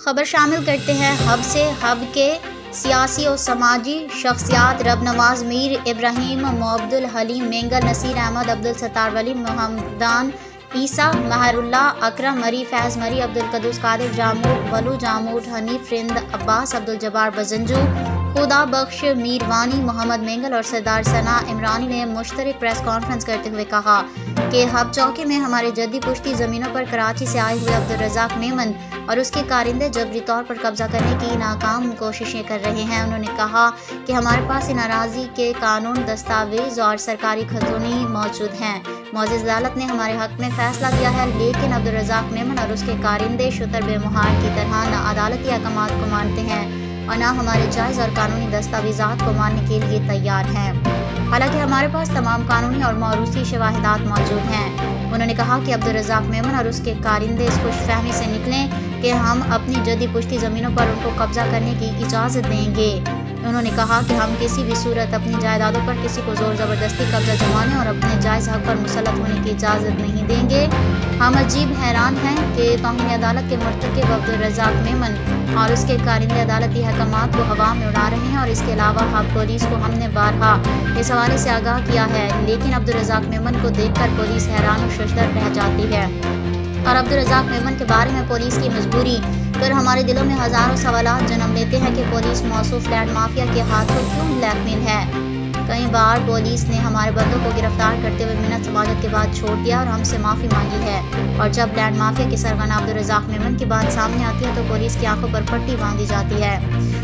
خبر شامل کرتے ہیں ہب سے۔ ہب کے سیاسی و سماجی شخصیات رب نواز میر ابراہیم معبد الحلیم مینگل نصیر احمد عبدالستار ولی محمدان عیسیٰ مہر اللہ اکرم مری فیض مری عبدالقدوس قادر جاموٹ ولو جاموٹ حنیف رند عباس عبدالجبار بزنجو خدا بخش میروانی محمد مینگل اور سردار ثنا عمرانی نے مشترک پریس کانفرنس کرتے ہوئے کہا کہ ہب چوکی میں ہمارے جدی پشتی زمینوں پر کراچی سے آئے ہوئے عبدالرزاق میمن اور اس کے کارندے جبری طور پر قبضہ کرنے کی ناکام کوششیں کر رہے ہیں۔ انہوں نے کہا کہ ہمارے پاس ان اراضی کے قانون دستاویز اور سرکاری خزونے موجود ہیں۔ معزز عدالت نے ہمارے حق میں فیصلہ دیا ہے، لیکن عبدالرزاق میمن اور اس کے کارندے شتر بے مہار کی طرح نہ عدالتی احکامات کو مانتے ہیں اور نہ ہمارے جائز اور قانونی دستاویزات کو ماننے کے لیے تیار ہیں، حالانکہ ہمارے پاس تمام قانونی اور موروثی شواہدات موجود ہیں۔ انہوں نے کہا کہ عبدالرزاق میمن اور اس کے کارندے اس خوش فہمی سے نکلیں کہ ہم اپنی جدی پشتی زمینوں پر ان کو قبضہ کرنے کی اجازت دیں گے۔ انہوں نے کہا کہ ہم کسی بھی صورت اپنی جائیدادوں پر کسی کو زور زبردستی قبضہ جمانے اور اپنے جائز حق پر مسلط ہونے کی اجازت نہیں دیں گے۔ ہم عجیب حیران ہیں کہ توہین عدالت کے مرتکب عبدالرزاق میمن اور اس کے کارندے عدالتی احکامات کو ہوا میں اڑا رہے ہیں، اور اس کے علاوہ ہب پولیس کو ہم نے بارہا اس حوالے سے آگاہ کیا ہے، لیکن عبدالرزاق میمن کو دیکھ کر پولیس حیران و ششدر رہ جاتی ہے، اور عبدالرزاق میمن کے بارے میں پولیس کی مجبوری پر ہمارے دلوں میں ہزاروں سوالات جنم لیتے ہیں کہ پولیس موصوف لینڈ مافیا کے ہاتھوں کیوں بلیک میل ہے۔ کئی بار پولیس نے ہمارے بندوں کو گرفتار کرتے ہوئے منت سماجت کے بعد چھوڑ دیا اور ہم سے معافی مانگی ہے، اور جب لینڈ مافیا کے سرغنہ عبدالرزاق میمن کی بات سامنے آتی ہے تو پولیس کی آنکھوں پر پٹی باندھی جاتی ہے،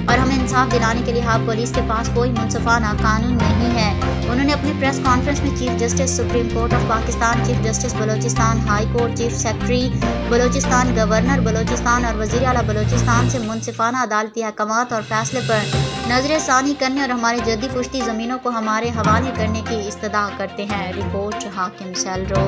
اور ہمیں انصاف دلانے کے لیے ہب پولیس کے پاس کوئی منصفانہ قانون نہیں ہے۔ انہوں نے اپنی پریس کانفرنس میں chief justice supreme court of Pakistan, chief justice Balochistan high court, chief secretary Balochistan, governor Balochistan اور وزیر اعلیٰ بلوچستان سے منصفانہ عدالتی احکامات اور فیصلے پر نظر ثانی کرنے اور ہمارے جدی پشتی زمینوں کو ہمارے حوالے کرنے کی استدعا کرتے ہیں۔ رپورٹ حاکم سیل رو۔